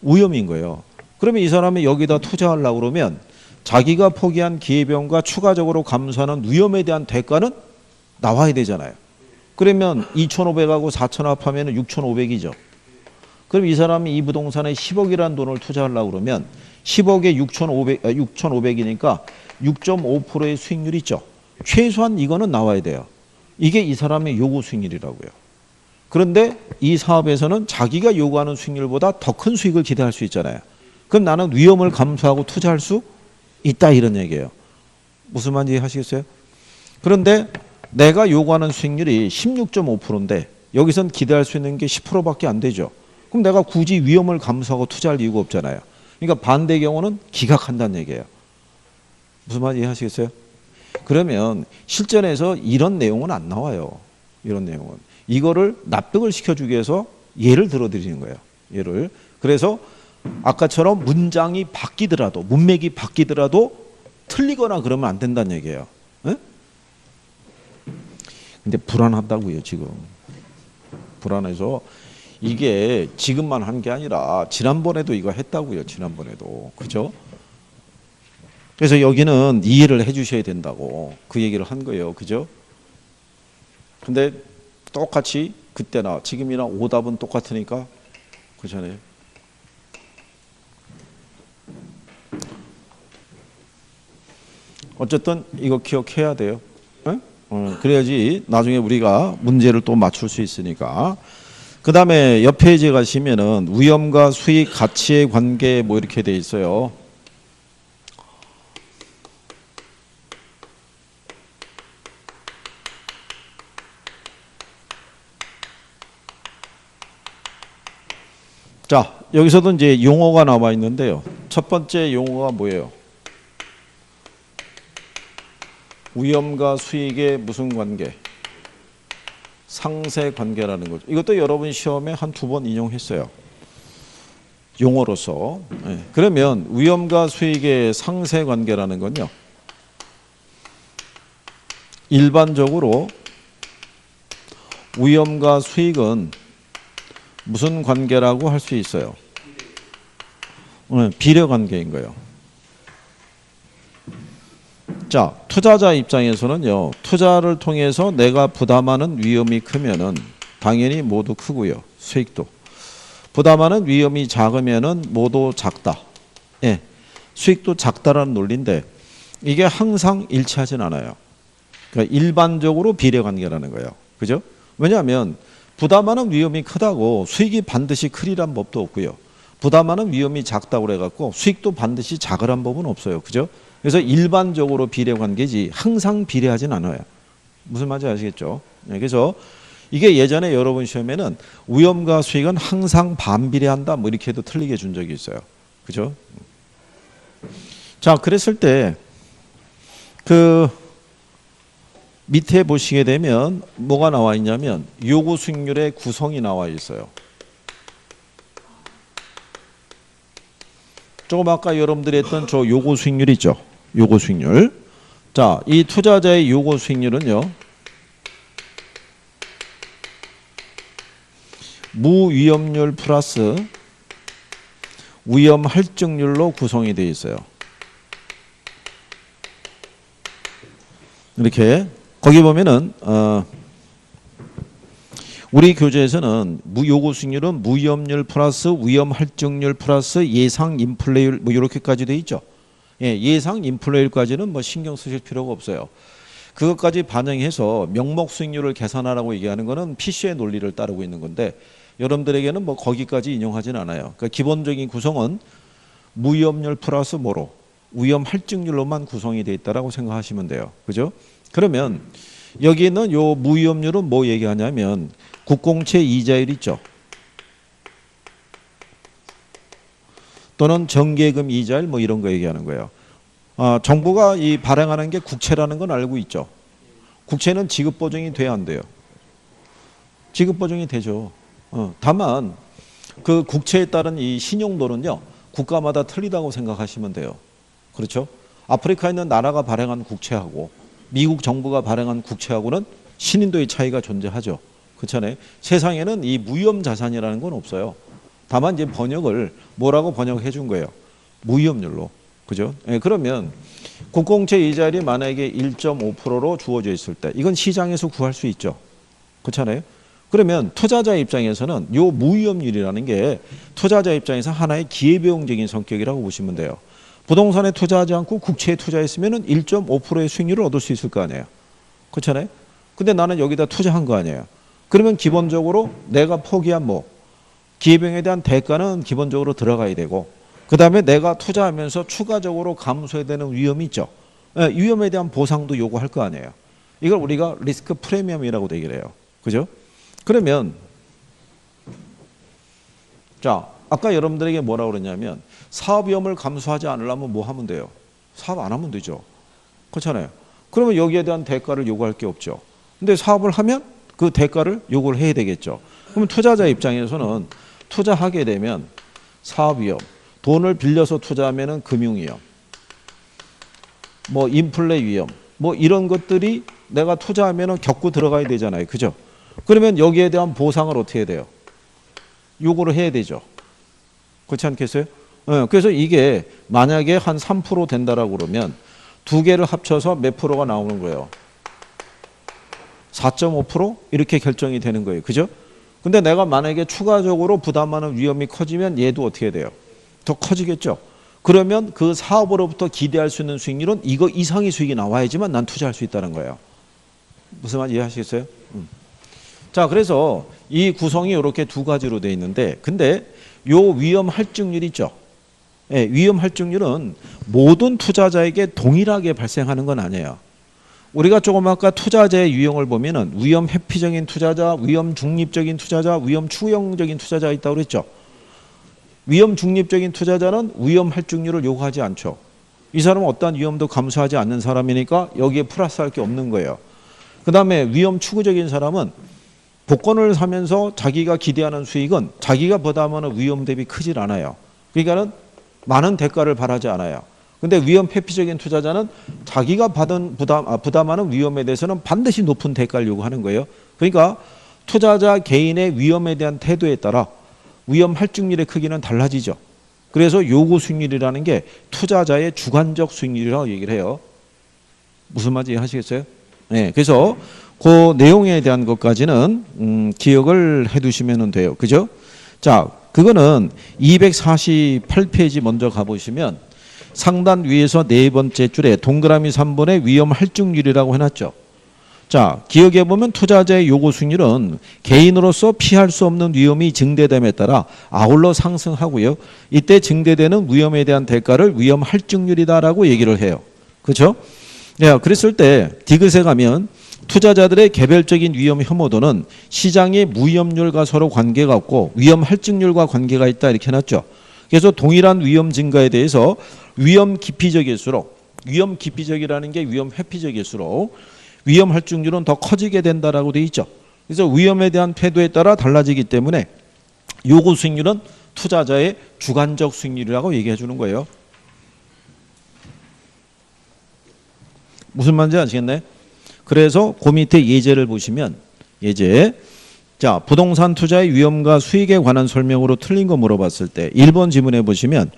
위험인 거예요. 그러면 이 사람이 여기다 투자하려고 그러면 자기가 포기한 기회비용과 추가적으로 감수하는 위험에 대한 대가는 나와야 되잖아요. 그러면 2,500하고 4,000 합하면 6,500이죠. 그럼 이 사람이 이 부동산에 10억이라는 돈을 투자하려고 그러면 10억에 6,500이니까 6.5%의 수익률 있죠. 최소한 이거는 나와야 돼요. 이게 이 사람의 요구 수익률이라고요. 그런데 이 사업에서는 자기가 요구하는 수익률보다 더 큰 수익을 기대할 수 있잖아요. 그럼 나는 위험을 감수하고 투자할 수 있다 이런 얘기예요. 무슨 말인지 하시겠어요? 그런데 내가 요구하는 수익률이 16.5%인데 여기선 기대할 수 있는 게 10%밖에 안 되죠. 그럼 내가 굳이 위험을 감수하고 투자할 이유가 없잖아요. 그러니까 반대 경우는 기각한다는 얘기예요. 무슨 말인지 이해하시겠어요? 그러면 실전에서 이런 내용은 안 나와요. 이런 내용은. 이거를 납득을 시켜주기 위해서 예를 들어드리는 거예요. 예를. 그래서 아까처럼 문장이 바뀌더라도 문맥이 바뀌더라도 틀리거나 그러면 안 된다는 얘기예요. 에? 근데 불안하다고요 지금. 불안해서 이게 지금만 한 게 아니라 지난번에도 이거 했다고요. 지난번에도. 그죠? 그래서 여기는 이해를 해 주셔야 된다고 그 얘기를 한 거예요. 그죠? 근데 똑같이 그때나 지금이나 오답은 똑같으니까 그렇잖아요. 어쨌든 이거 기억해야 돼요. 그래야지 나중에 우리가 문제를 또 맞출 수 있으니까. 그 다음에 옆 페이지에 가시면은 위험과 수익 가치의 관계 뭐 이렇게 돼 있어요. 자, 여기서도 이제 용어가 나와 있는데요. 첫 번째 용어가 뭐예요? 위험과 수익의 무슨 관계? 상세 관계라는 거죠. 이것도 여러분 시험에 한 2번 인용했어요. 용어로서. 네. 그러면 위험과 수익의 상세 관계라는 건요. 일반적으로 위험과 수익은 무슨 관계라고 할 수 있어요? 비례 관계인 거예요. 자, 투자자 입장에서는요. 투자를 통해서 내가 부담하는 위험이 크면은 당연히 모두 크고요. 수익도. 부담하는 위험이 작으면은 모두 작다. 예. 수익도 작다라는 논리인데 이게 항상 일치하진 않아요. 그러니까 일반적으로 비례 관계라는 거예요. 그죠? 왜냐하면 부담하는 위험이 크다고 수익이 반드시 크리란 법도 없고요. 부담하는 위험이 작다고 그래갖고 수익도 반드시 작으란 법은 없어요. 그죠? 그래서 일반적으로 비례 관계지 항상 비례하진 않아요. 무슨 말인지 아시겠죠? 네, 그래서 이게 예전에 여러분 시험에는 위험과 수익은 항상 반비례한다 뭐 이렇게 해도 틀리게 준 적이 있어요. 그죠? 자, 그랬을 때 그 밑에 보시게 되면 뭐가 나와 있냐면 요구 수익률의 구성이 나와 있어요. 조금 아까 여러분들이 했던 저 요구 수익률 있죠. 요구 수익률. 자, 이 투자자의 요구 수익률은요. 무위험률 플러스 위험 할증률로 구성이 되어 있어요. 이렇게 거기 보면은 우리 교재에서는 요구 수익률은 무위험률 플러스 위험 할증률 플러스 예상 인플레이율 뭐 이렇게까지 돼 있죠. 예, 예상 인플레이율까지는 뭐 신경 쓰실 필요가 없어요. 그것까지 반영해서 명목 수익률을 계산하라고 얘기하는 거는 피쉬의 논리를 따르고 있는 건데 여러분들에게는 뭐 거기까지 인용하진 않아요. 그러니까 기본적인 구성은 무위험률 플러스 뭐로 위험 할증률로만 구성이 되어 있다라고 생각하시면 돼요. 그죠? 그러면 여기는 요 무위험률은 뭐 얘기하냐면 국공채 이자율 있죠. 또는 정기예금 이자율 뭐 이런 거 얘기하는 거예요. 정부가 이 발행하는 게 국채라는 건 알고 있죠. 국채는 지급 보증이 돼야 안 돼요. 지급 보증이 되죠. 다만 그 국채에 따른 이 신용도는요. 국가마다 틀리다고 생각하시면 돼요. 그렇죠? 아프리카에 있는 나라가 발행한 국채하고 미국 정부가 발행한 국채하고는 신인도의 차이가 존재하죠. 그렇잖아요. 세상에는 이 무위험 자산이라는 건 없어요. 다만 이제 번역을 뭐라고 번역해 준 거예요? 무위험률로. 그죠? 예, 그러면 국공채 이자율이 만약에 1.5%로 주어져 있을 때 이건 시장에서 구할 수 있죠. 그렇잖아요. 그러면 투자자 입장에서는 요 무위험률이라는 게 투자자 입장에서 하나의 기회비용적인 성격이라고 보시면 돼요. 부동산에 투자하지 않고 국채에 투자했으면 1.5%의 수익률을 얻을 수 있을 거 아니에요. 그렇잖아요. 근데 나는 여기다 투자한 거 아니에요. 그러면 기본적으로 내가 포기한 뭐 기회비용에 대한 대가는 기본적으로 들어가야 되고 그 다음에 내가 투자하면서 추가적으로 감수해야 되는 위험이 있죠. 위험에 대한 보상도 요구할 거 아니에요. 이걸 우리가 리스크 프리미엄이라고 얘기를 해요. 그죠? 그러면 자 아까 여러분들에게 뭐라고 그랬냐면 사업 위험을 감수하지 않으려면 뭐 하면 돼요? 사업 안 하면 되죠. 그렇잖아요. 그러면 여기에 대한 대가를 요구할 게 없죠. 근데 사업을 하면 그 대가를 요구를 해야 되겠죠. 그러면 투자자 입장에서는 투자하게 되면 사업 위험, 돈을 빌려서 투자하면은 금융 위험, 뭐 인플레 위험, 뭐 이런 것들이 내가 투자하면은 겪고 들어가야 되잖아요. 그죠? 그러면 여기에 대한 보상을 어떻게 해야 돼요? 요구를 해야 되죠. 그렇지 않겠어요? 그래서 이게 만약에 한 3% 된다라고 그러면 두 개를 합쳐서 몇 프로가 나오는 거예요? 4.5% 이렇게 결정이 되는 거예요. 그죠? 근데 내가 만약에 추가적으로 부담하는 위험이 커지면 얘도 어떻게 돼요? 더 커지겠죠. 그러면 그 사업으로부터 기대할 수 있는 수익률은 이거 이상의 수익이 나와야지만 난 투자할 수 있다는 거예요. 무슨 말인지 이해하시겠어요? 자, 그래서 이 구성이 이렇게 두 가지로 되어 있는데 근데 요 위험 할증률 있죠. 예, 위험 할증률은 모든 투자자에게 동일하게 발생하는 건 아니에요. 우리가 조금 아까 투자자의 유형을 보면은 위험 회피적인 투자자, 위험 중립적인 투자자, 위험 추형적인 투자자가 있다고 그랬죠. 위험 중립적인 투자자는 위험 할증률을 요구하지 않죠. 이 사람은 어떠한 위험도 감수하지 않는 사람이니까 여기에 플러스할 게 없는 거예요. 그 다음에 위험 추구적인 사람은 복권을 사면서 자기가 기대하는 수익은 자기가 부담하는 위험 대비 크질 않아요. 그러니까는 많은 대가를 바라지 않아요. 근데 위험 회피적인 투자자는 자기가 부담하는 위험에 대해서는 반드시 높은 대가를 요구하는 거예요. 그러니까 투자자 개인의 위험에 대한 태도에 따라 위험 할증률의 크기는 달라지죠. 그래서 요구 수익률이라는 게 투자자의 주관적 수익률이라고 얘기를 해요. 무슨 말인지 이해하시겠어요? 네, 그래서 그 내용에 대한 것까지는 기억을 해두시면 돼요. 그죠? 자, 그거는 248페이지 먼저 가보시면 상단 위에서 네 번째 줄에 동그라미 3번에 위험 할증률이라고 해놨죠. 자, 기억해보면 투자자의 요구 수익률은 개인으로서 피할 수 없는 위험이 증대됨에 따라 아울러 상승하고요. 이때 증대되는 위험에 대한 대가를 위험 할증률이다라고 얘기를 해요. 그렇죠? 야, 그랬을 때 디귿에 가면 투자자들의 개별적인 위험 혐오도는 시장의 무위험률과 서로 관계가 없고 위험 할증률과 관계가 있다 이렇게 해놨죠. 그래서 동일한 위험 증가에 대해서 위험 기피적일수록 위험 기피적이라는 게 위험 회피적일수록 위험 할증률은 더 커지게 된다라고 돼 있죠. 그래서 위험에 대한 태도에 따라 달라지기 때문에 요구 수익률은 투자자의 주관적 수익률이라고 얘기해 주는 거예요. 무슨 말인지 아시겠네? 그래서 그 밑에 예제를 보시면 예제 자 부동산 투자의 위험과 수익에 관한 설명으로 틀린 거 물어봤을 때 1번 지문에 보시면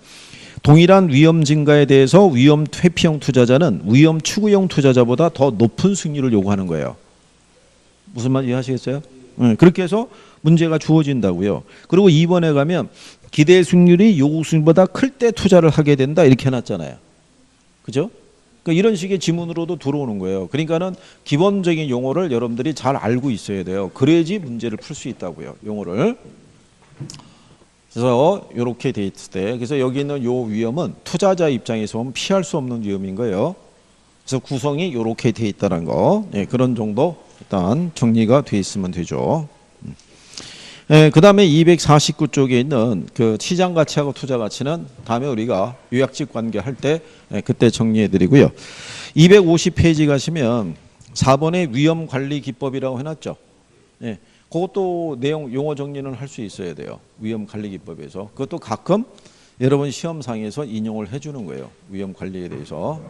동일한 위험 증가에 대해서 위험 회피형 투자자는 위험 추구형 투자자보다 더 높은 수익률을 요구하는 거예요. 무슨 말인지 이해하시겠어요? 네, 그렇게 해서 문제가 주어진다고요. 그리고 2번에 가면 기대 수익률이 요구 수익보다 클 때 투자를 하게 된다 이렇게 해놨잖아요. 그죠? 그러니까 이런 식의 지문으로도 들어오는 거예요. 그러니까는 기본적인 용어를 여러분들이 잘 알고 있어야 돼요. 그래야지 문제를 풀 수 있다고요. 용어를. 그래서 이렇게 돼 있을 때, 그래서 여기 있는 요 위험은 투자자 입장에서 보면 피할 수 없는 위험인 거예요. 그래서 구성이 이렇게 돼 있다는 거, 예, 그런 정도 일단 정리가 돼 있으면 되죠. 예, 그 다음에 249쪽에 있는 그 시장 가치하고 투자 가치는 다음에 우리가 요약집 관계 할 때, 예, 그때 정리해 드리고요. 250페이지 가시면 4번에 위험 관리 기법이라고 해놨죠. 예, 그것도 내용 용어 정리는 할 수 있어야 돼요. 위험 관리 기법에서. 그것도 가끔 여러분 시험상에서 인용을 해주는 거예요. 위험 관리에 대해서.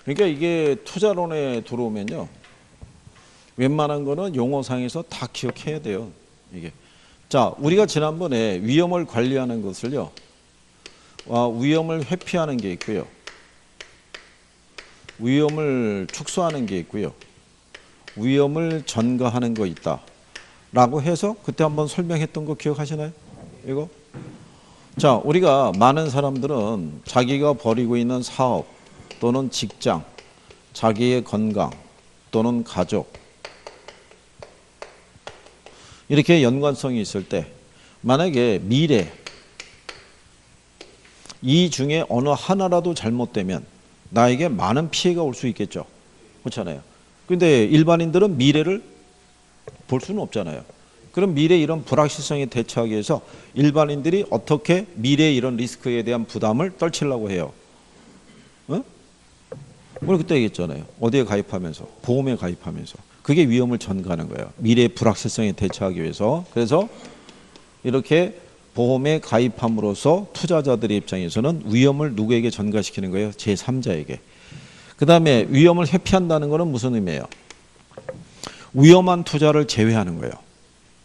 그러니까 이게 투자론에 들어오면요, 웬만한 거는 용어상에서 다 기억해야 돼요. 이게. 자, 우리가 지난번에 위험을 관리하는 것을요, 위험을 회피하는 게 있고요, 위험을 축소하는 게 있고요, 위험을 전가하는 거 있다 라고 해서 그때 한번 설명했던 거 기억하시나요? 이거? 자, 우리가 많은 사람들은 자기가 벌이고 있는 사업 또는 직장, 자기의 건강 또는 가족, 이렇게 연관성이 있을 때 만약에 미래 이 중에 어느 하나라도 잘못되면 나에게 많은 피해가 올 수 있겠죠. 그렇잖아요. 근데 일반인들은 미래를 볼 수는 없잖아요. 그럼 미래 이런 불확실성에 대처하기 위해서 일반인들이 어떻게 미래 이런 리스크에 대한 부담을 떨치려고 해요? 어? 우리 그때 얘기했잖아요. 어디에 가입하면서? 보험에 가입하면서. 그게 위험을 전가하는 거예요. 미래의 불확실성에 대처하기 위해서. 그래서 이렇게 보험에 가입함으로써 투자자들의 입장에서는 위험을 누구에게 전가시키는 거예요? 제3자에게. 그 다음에 위험을 회피한다는 것은 무슨 의미예요? 위험한 투자를 제외하는 거예요.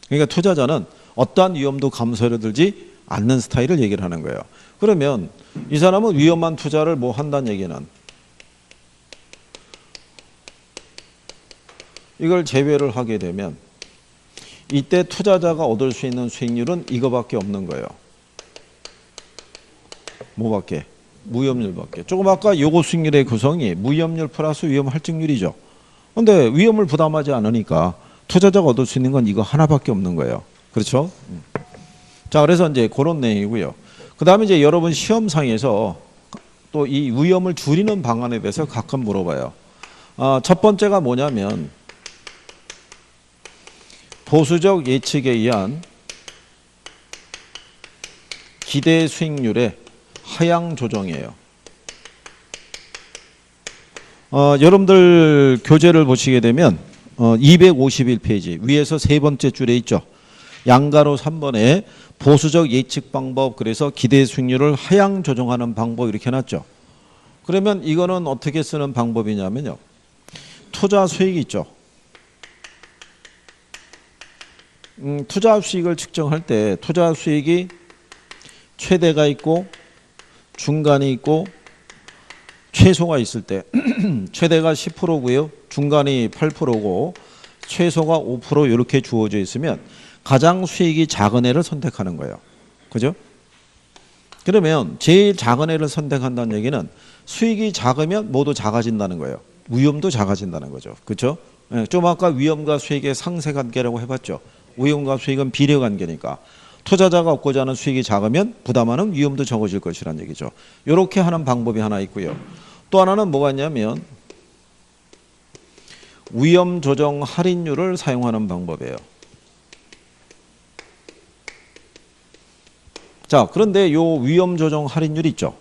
그러니까 투자자는 어떠한 위험도 감수하려 들지 않는 스타일을 얘기를 하는 거예요. 그러면 이 사람은 위험한 투자를 뭐 한다는 얘기는 이걸 제외를 하게 되면 이때 투자자가 얻을 수 있는 수익률은 이거밖에 없는 거예요. 뭐밖에? 무위험률밖에. 조금 아까 요거 수익률의 구성이 무위험률 플러스 위험 할증률이죠. 근데 위험을 부담하지 않으니까 투자자가 얻을 수 있는 건 이거 하나밖에 없는 거예요. 그렇죠? 자, 그래서 이제 그런 내용이고요. 그 다음에 이제 여러분 시험상에서 또 이 위험을 줄이는 방안에 대해서 가끔 물어봐요. 첫 번째가 뭐냐면 보수적 예측에 의한 기대 수익률의 하향 조정이에요. 여러분들 교재를 보시게 되면 251페이지 위에서 세 번째 줄에 있죠. 양가로 3번에 보수적 예측 방법, 그래서 기대 수익률을 하향 조정하는 방법 이렇게 해놨죠. 그러면 이거는 어떻게 쓰는 방법이냐면요. 투자 수익이 있죠. 투자 수익을 측정할 때 투자 수익이 최대가 있고 중간이 있고 최소가 있을 때 최대가 10%고요. 중간이 8%고 최소가 5% 이렇게 주어져 있으면 가장 수익이 작은 애를 선택하는 거예요. 그죠? 그러면 제일 작은 애를 선택한다는 얘기는 수익이 작으면 모두 작아진다는 거예요. 위험도 작아진다는 거죠. 그렇죠? 좀 아까 위험과 수익의 상세 관계라고 해봤죠. 위험과 수익은 비례 관계니까 투자자가 얻고자 하는 수익이 작으면 부담하는 위험도 적어질 것이란 얘기죠. 이렇게 하는 방법이 하나 있고요. 또 하나는 뭐가 있냐면 위험 조정 할인율을 사용하는 방법이에요. 자, 그런데 요 위험 조정 할인율 있죠.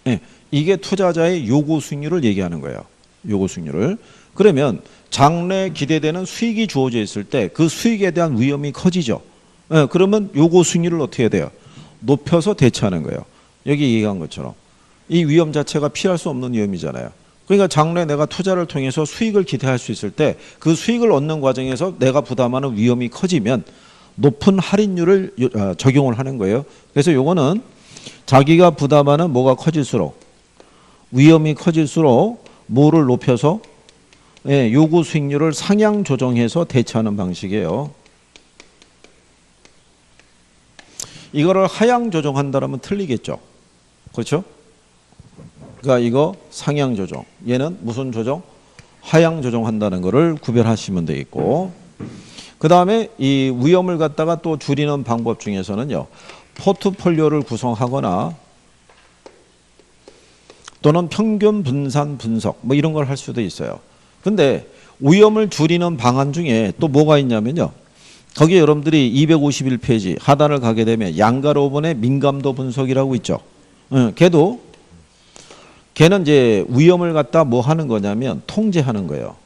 네, 이게 투자자의 요구 수익률을 얘기하는 거예요. 요구 수익률을. 그러면 장래 기대되는 수익이 주어져 있을 때 그 수익에 대한 위험이 커지죠. 네, 그러면 요구 수익률을 어떻게 해야 돼요? 높여서 대처하는 거예요. 여기 얘기한 것처럼. 이 위험 자체가 피할 수 없는 위험이잖아요. 그러니까 장래 내가 투자를 통해서 수익을 기대할 수 있을 때 그 수익을 얻는 과정에서 내가 부담하는 위험이 커지면 높은 할인율을 적용을 하는 거예요. 그래서 요거는 자기가 부담하는 뭐가 커질수록 위험이 커질수록 뭐를 높여서 요구 수익률을 상향 조정해서 대처하는 방식이에요. 이거를 하향 조정한다면 틀리겠죠. 그렇죠? 그러니까 이거 상향 조정. 얘는 무슨 조정? 하향 조정한다는 거를 구별하시면 되겠고, 그 다음에 이 위험을 갖다가 또 줄이는 방법 중에서는요, 포트폴리오를 구성하거나 또는 평균 분산 분석 뭐 이런 걸 할 수도 있어요. 근데 위험을 줄이는 방안 중에 또 뭐가 있냐면요, 거기에 여러분들이 251페이지 하단을 가게 되면 양가로번의 민감도 분석이라고 있죠. 걔는 이제 위험을 갖다 뭐 하는 거냐면 통제하는 거예요.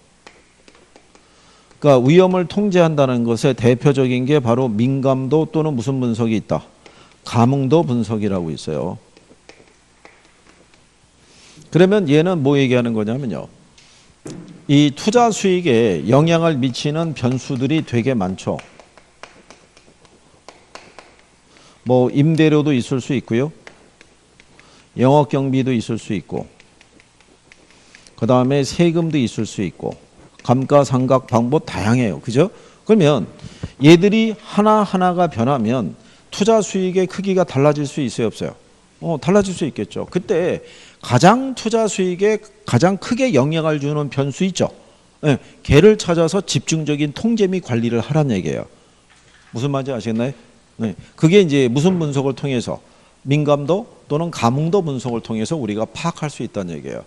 그러니까 위험을 통제한다는 것의 대표적인 게 바로 민감도 또는 무슨 분석이 있다? 감응도 분석이라고 있어요. 그러면 얘는 뭐 얘기하는 거냐면요, 이 투자 수익에 영향을 미치는 변수들이 되게 많죠. 뭐 임대료도 있을 수 있고요, 영업경비도 있을 수 있고, 그 다음에 세금도 있을 수 있고, 감가상각 방법 다양해요. 그죠? 그러면 얘들이 하나하나가 변하면 투자 수익의 크기가 달라질 수 있어요, 없어요? 달라질 수 있겠죠. 그때 가장 투자 수익에 가장 크게 영향을 주는 변수 있죠. 네, 걔를 찾아서 집중적인 통제 및 관리를 하라는 얘기예요. 무슨 말인지 아시겠나요? 네, 그게 이제 무슨 분석을 통해서? 민감도 또는 감응도 분석을 통해서 우리가 파악할 수 있다는 얘기예요.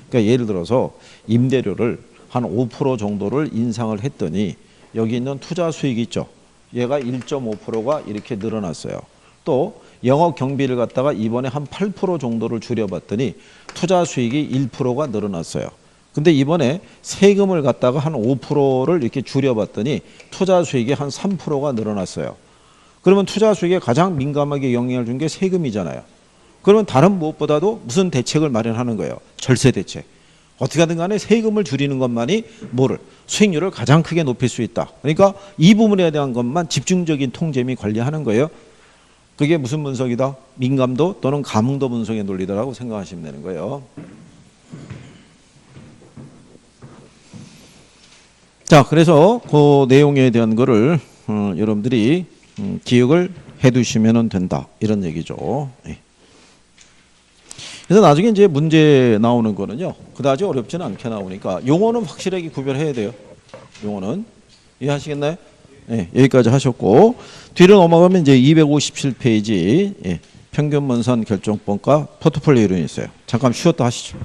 그러니까 예를 들어서 임대료를 한 5% 정도를 인상을 했더니 여기 있는 투자 수익이 있죠. 얘가 1.5%가 이렇게 늘어났어요. 또 영업 경비를 갖다가 이번에 한 8% 정도를 줄여봤더니 투자 수익이 1%가 늘어났어요. 근데 이번에 세금을 갖다가 한 5%를 이렇게 줄여봤더니 투자 수익이 한 3%가 늘어났어요. 그러면 투자 수익에 가장 민감하게 영향을 준 게 세금이잖아요. 그러면 다른 무엇보다도 무슨 대책을 마련하는 거예요? 절세 대책. 어떻게 하든 간에 세금을 줄이는 것만이 뭐를? 수익률을 가장 크게 높일 수 있다. 그러니까 이 부분에 대한 것만 집중적인 통제 및 관리하는 거예요. 그게 무슨 분석이다? 민감도 또는 감응도 분석의 논리다라고 생각하시면 되는 거예요. 자, 그래서 그 내용에 대한 거를 여러분들이 기억을 해 두시면 된다, 이런 얘기죠. 네. 그래서 나중에 이제 문제 나오는 거는요, 그다지 어렵지는 않게 나오니까 용어는 확실하게 구별해야 돼요. 용어는 이해하시겠나요? 네, 여기까지 하셨고, 뒤로 넘어가면 이제 257페이지 평균 분산 결정법과 포트폴리오 이론이 있어요. 잠깐 쉬었다 하시죠.